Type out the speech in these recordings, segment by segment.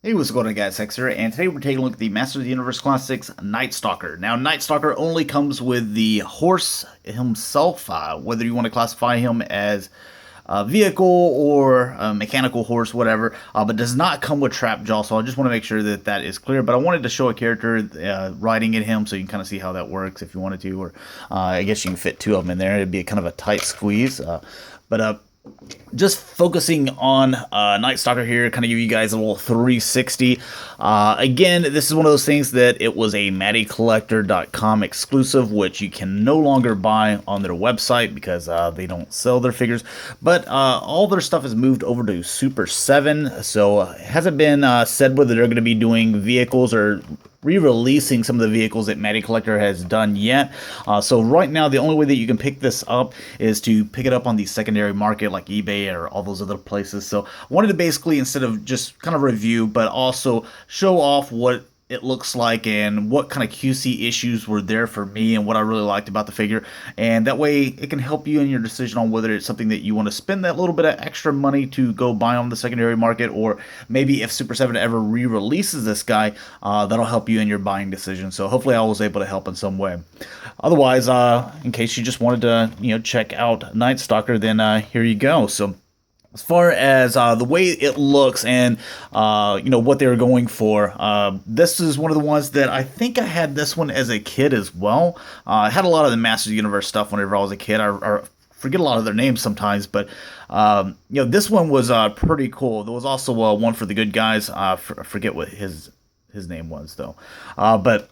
Hey, what's going on, guys? Hex here, and today we're taking a look at the Masters of the Universe Classics Night Stalker. Now, Night Stalker only comes with the horse himself, whether you want to classify him as a vehicle or a mechanical horse, whatever, but does not come with trap jaw, so I just want to make sure that that is clear. But I wanted to show a character riding at him so you can kind of see how that works if you wanted to, or I guess you can fit two of them in there. It'd be kind of a tight squeeze, but just focusing on Night Stalker here, kind of give you guys a little 360. Again, this is one of those things that it was a MattyCollector.com exclusive, which you can no longer buy on their website because they don't sell their figures. But all their stuff is moved over to Super 7, so it hasn't been said whether they're going to be doing vehicles or re-releasing some of the vehicles that Matty Collector has done yet. So right now, the only way that you can pick this up is to pick it up on the secondary market like eBay or all those other places. So I wanted to basically, instead of just kind of review, but also show off what it looks like and what kind of QC issues were there for me and what I really liked about the figure. And that way it can help you in your decision on whether it's something that you want to spend that little bit of extra money to go buy on the secondary market, or maybe if Super 7 ever re-releases this guy, that'll help you in your buying decision. So hopefully I was able to help in some way. Otherwise, in case you just wanted to, check out Night Stalker, then here you go. So as far as the way it looks and what they were going for, this is one of the ones that I think I had this one as a kid as well. I had a lot of the Masters of the Universe stuff whenever I was a kid. I forget a lot of their names sometimes, but this one was pretty cool. There was also one for the good guys. I forget what his name was though, but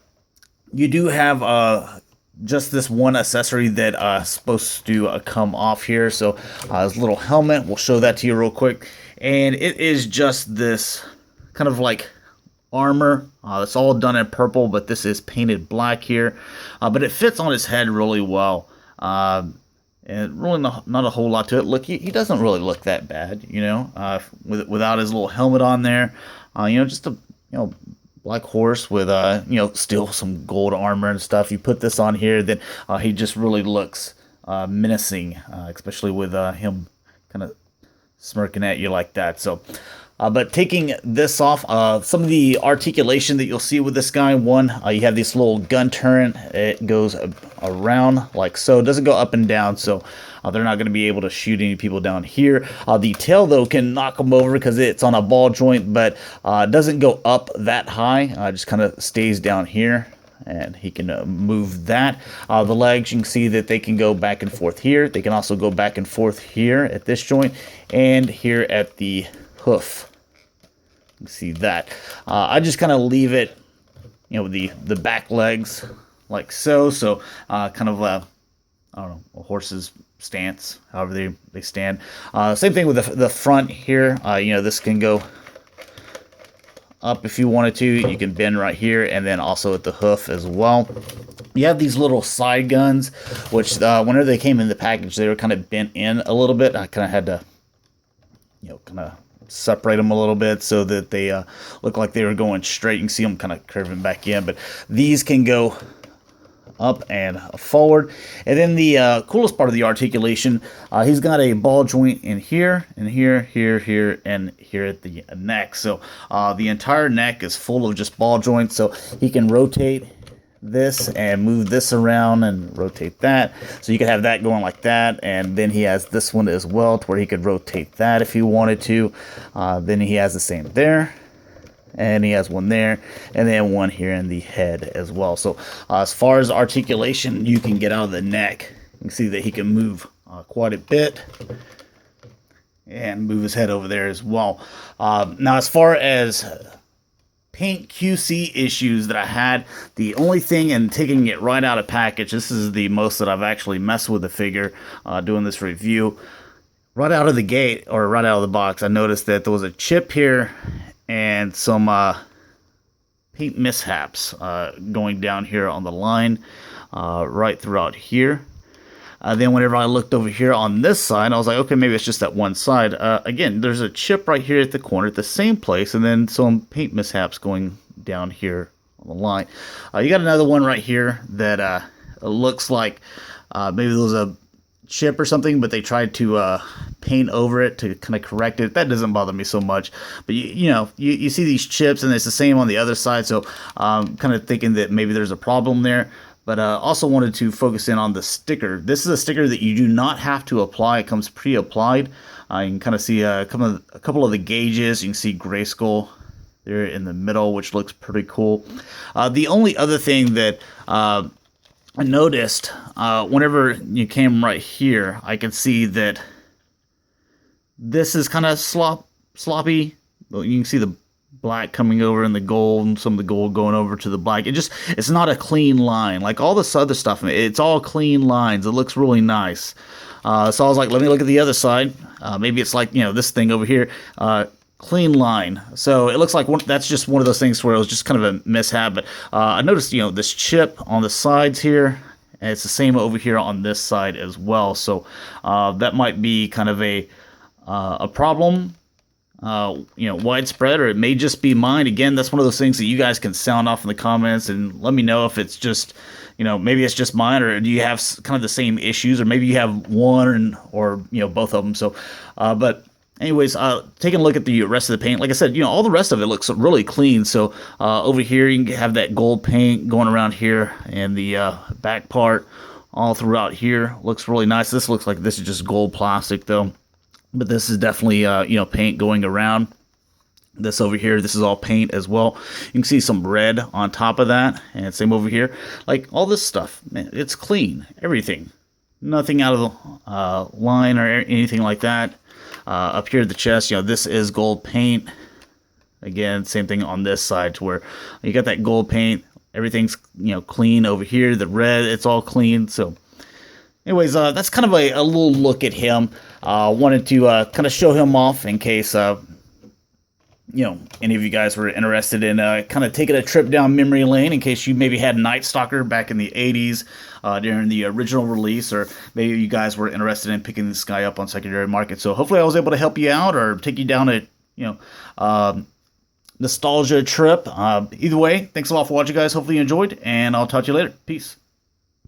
you do have just this one accessory that supposed to come off here. So his little helmet, we'll show that to you real quick. And it is just this kind of like armor. It's all done in purple, but this is painted black here. But it fits on his head really well. And really not a whole lot to it. Look, he doesn't really look that bad, without his little helmet on there. Just a, black horse with still some gold armor and stuff. You put this on here, then he just really looks menacing, especially with him kind of smirking at you like that. So but taking this off, some of the articulation that you'll see with this guy, you have this little gun turret. It goes around like so. It doesn't go up and down, so they're not going to be able to shoot any people down here. The tail, though, can knock them over because it's on a ball joint, but it doesn't go up that high. Just kind of stays down here. And he can move that. The legs, you can see that they can go back and forth here. They can also go back and forth here at this joint and here at the hoof. You can see that. I just kind of leave it, the back legs like so. So kind of I don't know, a horse's stance, however they stand. Same thing with the front here. This can go up if you wanted to. You can bend right here, and then also at the hoof as well. You have these little side guns, which whenever they came in the package, they were kind of bent in a little bit. I kind of had to, kind of separate them a little bit so that they look like they were going straight. You can see them kind of curving back in, but these can go up and forward. And then the coolest part of the articulation, he's got a ball joint in here, and here, and here at the neck. So the entire neck is full of just ball joints, so he can rotate this and move this around and rotate that. So you could have that going like that, and then he has this one as well to where he could rotate that if he wanted to. Then he has the same there. And he has one there, and then one here in the head as well. So as far as articulation, you can get out of the neck. You can see that he can move quite a bit and move his head over there as well. Now, as far as paint QC issues that I had, the only thing in taking it right out of package, this is the most that I've actually messed with the figure doing this review. Right out of the gate, or right out of the box, I noticed that there was a chip here and some paint mishaps going down here on the line, right throughout here. Then whenever I looked over here on this side, I was like, okay, maybe it's just that one side. Again, there's a chip right here at the corner at the same place, and then some paint mishaps going down here on the line. You got another one right here that looks like maybe there was a chip or something, but they tried to paint over it to kind of correct it. That doesn't bother me so much. But you see these chips, and it's the same on the other side. So kind of thinking that maybe there's a problem there. But also wanted to focus in on the sticker. This is a sticker that you do not have to apply. It comes pre-applied. You can kind of see a couple of the gauges. You can see Grayskull there in the middle, which looks pretty cool. The only other thing that I noticed whenever you came right here, I can see that this is kind of sloppy. You can see the black coming over in the gold, and some of the gold going over to the black. It's not a clean line like all this other stuff. It's all clean lines. It looks really nice. So I was like, let me look at the other side. Maybe it's like this thing over here. Clean line. So it looks like that's just one of those things where it was just kind of a mishap. But I noticed this chip on the sides here, and it's the same over here on this side as well. So that might be kind of a problem. Widespread, or it may just be mine. Again, that's one of those things that you guys can sound off in the comments and let me know if it's just, maybe it's just mine, or do you have kind of the same issues, or maybe you have one or both of them. So, but anyways, taking a look at the rest of the paint, like I said, all the rest of it looks really clean. So over here, you can have that gold paint going around here, and the back part all throughout here looks really nice. This looks like this is just gold plastic though. But this is definitely, paint going around. This over here, this is all paint as well. You can see some red on top of that. And same over here. Like, all this stuff, man, it's clean. Everything. Nothing out of the line or anything like that. Up here at the chest, this is gold paint. Again, same thing on this side, to where you got that gold paint. Everything's, clean over here. The red, it's all clean. So, anyways, that's kind of a little look at him. Wanted to kind of show him off in case, any of you guys were interested in kind of taking a trip down memory lane, in case you maybe had Night Stalker back in the 80s during the original release, or maybe you guys were interested in picking this guy up on secondary market. So hopefully I was able to help you out or take you down a, nostalgia trip. Either way, thanks a lot for watching, guys. Hopefully you enjoyed, and I'll talk to you later. Peace.